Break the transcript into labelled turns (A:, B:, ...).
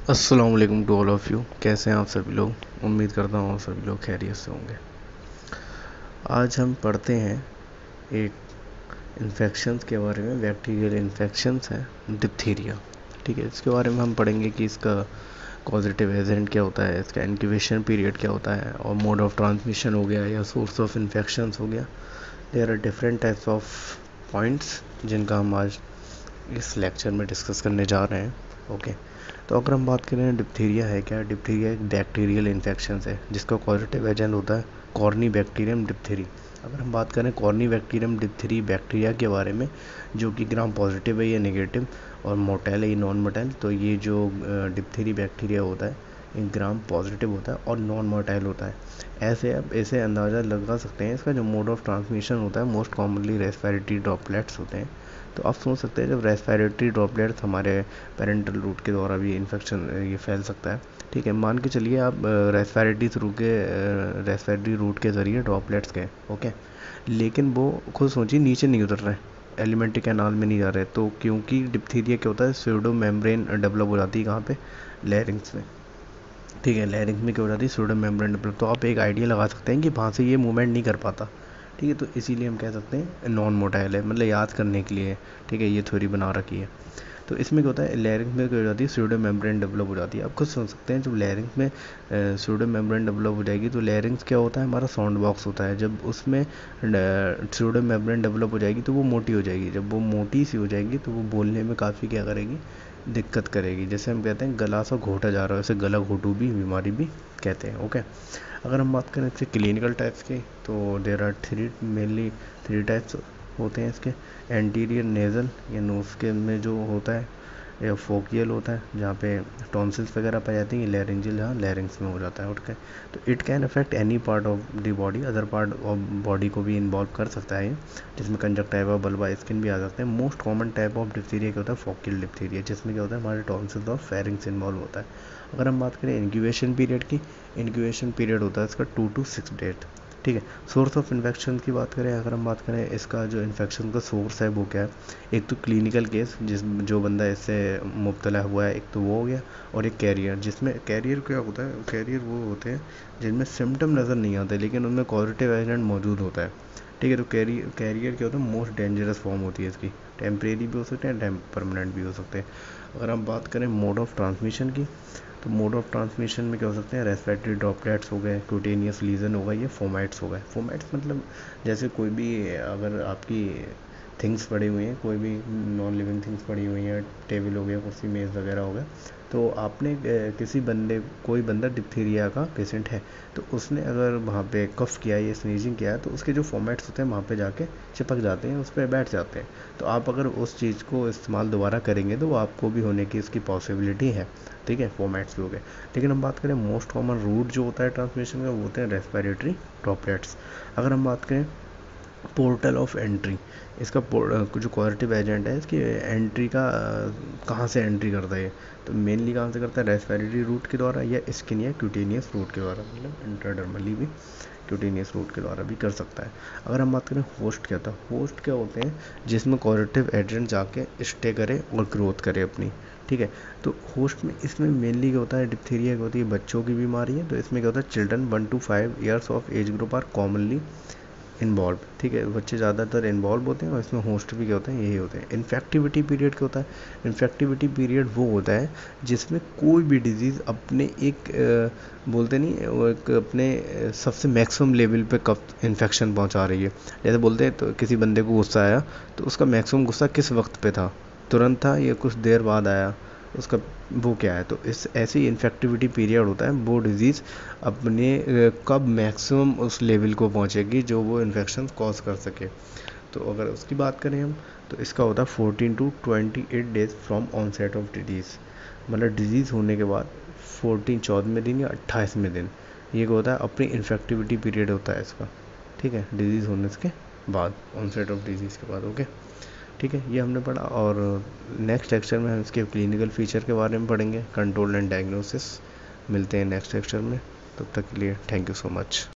A: अस्सलाम वालेकुम to all of you. कैसे हैं आप सभी लोग? उम्मीद करता हूँ आप सभी लोग खैरियत से होंगे। आज हम पढ़ते हैं एक इन्फेक्शंस के बारे में। बैक्टीरियल इन्फेक्शंस हैं डिप्थीरिया। ठीक है, इसके बारे में हम पढ़ेंगे कि इसका कॉजेटिव एजेंट क्या होता है, इसका इंक्यूबेशन पीरियड क्या होता है, और मोड ऑफ ट्रांसमिशन हो गया या सोर्स ऑफ इन्फेक्शंस हो गया। There are different types of points जिनका हम आज इस लेक्चर में डिस्कस करने जा रहे हैं। ओके, तो अगर हम बात करें डिप्थीरिया है क्या। डिप्थीरिया एक बैक्टीरियल इन्फेक्शन है जिसका कॉजेटिव एजेंट होता है कॉर्नी बैक्टीरियम डिप्थीरी। अगर हम बात करें कॉर्नी बैक्टीरियम डिप्थीरी बैक्टीरिया के बारे में, जो कि ग्राम पॉजिटिव है या नेगेटिव, और मोटेल है या नॉन मोटेल, तो ये जो डिप्थीरी बैक्टीरिया होता है ये ग्राम पॉजिटिव होता है और नॉन मोटाइल होता है। ऐसे आप ऐसे अंदाज़ा लगा सकते हैं इसका जो मोड ऑफ ट्रांसमिशन होता है मोस्ट कॉमनली रेस्पिरेटरी ड्रॉपलेट्स होते हैं। तो आप सोच सकते हैं जब रेस्पिरेटरी ड्रॉपलेट्स हमारे पेरेंटल रूट के द्वारा भी इन्फेक्शन ये फैल सकता है। ठीक है, मान के चलिए आप रेस्पिरेटरी रूट के ज़रिए ड्रॉपलेट्स गए। ओके, लेकिन वो खुद सोचिए नीचे नहीं उतर रहे, एलिमेंट्री कैनाल में नहीं जा रहे, तो क्योंकि डिप्थीरिया क्या होता है स्यूडो मेम्ब्रेन डेवलप हो जाती है कहाँ पे, लैरिंग्स में। ठीक है, लैरिंग्स में क्या हो जाती है स्यूडो मेम्ब्रेन डेवलप, तो आप एक आइडिया लगा सकते हैं कि वहाँ से ये मूवमेंट नहीं कर पाता। ठीक है, तो इसीलिए हम कह सकते हैं नॉन मोटाइल है, मतलब याद करने के लिए। ठीक है, ये थ्योरी बना रखी है। तो इसमें क्या होता है लैरिंग्स में क्या हो जाती है स्यूडो मेम्ब्रेन डेवलप हो जाती है। आप खुद समझ सकते हैं जब लैरिंग्स में स्यूडो मेम्ब्रेन डेवलप हो जाएगी तो लैरिंग्स क्या होता है हमारा साउंड बॉक्स होता है। जब उसमें स्यूडो मेम्ब्रेन डेवलप हो जाएगी तो वो मोटी हो जाएगी। जब वो मोटी सी हो जाएगी तो वो बोलने में काफ़ी क्या करेगी, दिक्कत करेगी। जैसे हम कहते हैं गला सा घोटा जा रहा है, वैसे गला घोटू भी बीमारी भी कहते हैं। ओके, अगर हम बात करें इसके क्लिनिकल टाइप्स की तो there are mainly three types होते हैं इसके। एंटीरियर नेज़ल या नोज़ के में जो होता है, या फोकियल होता है जहाँ पे टॉन्सिल्स वगैरह पाई जाती हैं, लैरिंजियल जहाँ लैरिंग्स में हो जाता है। ओके, तो it can affect any part of the body, other part of body को भी इन्वॉल्व कर सकता है, जिसमें कंजक्टिवा बल्बा स्किन भी आ सकते हैं। Most common type of diphtheria क्या होता है फोकियल डिप्थीरिया, जिसमें क्या होता है हमारे टॉन्सिल्स और फेरिंग्स इन्वॉल्व होता है। अगर हम बात करें इंक्यूबेशन पीरियड की, इंक्यूबेशन पीरियड होता है इसका 2 to 6 डेज। ठीक है, सोर्स ऑफ इन्फेक्शन की बात करें, अगर हम बात करें इसका जो इन्फेक्शन का सोर्स है वो क्या है। एक तो क्लिनिकल केस जो बंदा इससे मुब्तला हुआ है, एक तो वो हो गया, और एक कैरियर, जिसमें कैरियर क्या होता है, कैरियर वो होते हैं जिनमें सिम्टम नज़र नहीं आते लेकिन उनमें पॉजिटिव एजेंट मौजूद होता है। ठीक है, तो कैरियर क्या होता है मोस्ट डेंजरस फॉर्म होती है इसकी। टेम्परेरी भी हो सकते हैं, परमानेंट भी हो सकते हैं। अगर हम बात करें मोड ऑफ ट्रांसमिशन की, तो मोड ऑफ ट्रांसमिशन में क्या हो सकते हैं रेस्पिरेटरी ड्रॉपलेट्स हो गए, क्यूटेनियस लीजन हो गए, ये फोमाइट्स हो गए। फोमाइट्स मतलब जैसे कोई भी अगर आपकी थिंग्स पड़ी हुई हैं, कोई भी नॉन लिविंग थिंग्स पड़ी हुई हैं, टेबल हो गया, कुर्सी मेज़ वगैरह हो गया, तो आपने किसी बंदे कोई बंदा डिप्थीरिया का पेशेंट है तो उसने अगर वहाँ पे कफ किया या स्नीजिंग किया तो उसके जो फॉर्मेट्स होते हैं वहाँ पे जाके चिपक जाते हैं, उस पर बैठ जाते हैं। तो आप अगर उस चीज़ को इस्तेमाल दोबारा करेंगे तो वो आपको भी होने की इसकी पॉसिबिलिटी है। ठीक है, फॉर्मेट्स भी हो गए। लेकिन हम बात करें मोस्ट कॉमन रूट जो होता है ट्रांसमिशन का वो होते हैं रेस्पिरेटरी ड्रॉपलेट्स। अगर हम बात करें पोर्टल ऑफ एंट्री, इसका जो पॉजिटिव एजेंट है इसकी एंट्री का कहाँ से एंट्री करता है, तो मेनली कहाँ से करता है रेस्पिरेटरी रूट के द्वारा या स्किन या क्यूटेनियस रूट के द्वारा, मतलब इंट्राडर्मली भी क्यूटेनियस रूट के द्वारा भी कर सकता है। अगर हम बात करें होस्ट क्या था, होस्ट क्या होते हैं जिसमें पॉजिटिव एजेंट जाके स्टे करे और ग्रोथ करे अपनी। ठीक है, तो होस्ट में इसमें मेनली क्या होता है डिप्थीरिया क्या होती है बच्चों की बीमारी है, तो इसमें क्या होता है children 1 to 5 years of age group are commonly involve. ठीक है, बच्चे ज़्यादातर इन्वॉल्व होते हैं और इसमें होस्ट भी क्या होते हैं यही होते हैं। इन्फेक्टिविटी पीरियड क्या होता है, इन्फेक्टिविटी पीरियड वो होता है जिसमें कोई भी डिजीज़ अपने एक बोलते नहीं वो एक अपने सबसे मैक्सिमम लेवल पे कब इन्फेक्शन पहुंचा रही है। जैसे बोलते हैं तो किसी बंदे को गुस्सा आया तो उसका मैक्सिमम गुस्सा किस वक्त पे था, तुरंत था या कुछ देर बाद आया, उसका वो क्या है। तो इस ऐसे ही इन्फेक्टिविटी पीरियड होता है, वो डिज़ीज़ अपने कब मैक्सिमम उस लेवल को पहुंचेगी जो वो इन्फेक्शन कॉज कर सके। तो अगर उसकी बात करें हम तो इसका होता है 14 to 28 days from onset of disease, मतलब डिजीज़ होने के बाद 14वें दिन या 28वें दिन ये क्या होता है अपनी इन्फेक्टिविटी पीरियड होता है इसका। ठीक है, डिजीज़ होने के बाद, ऑनसेट ऑफ डिजीज़ के बाद। ओके, ठीक है, ये हमने पढ़ा। और नेक्स्ट लेक्चर में हम इसके क्लिनिकल फीचर के बारे में पढ़ेंगे, कंट्रोल एंड डायग्नोसिस। मिलते हैं नेक्स्ट लेक्चर में, तब तक के लिए थैंक यू सो मच।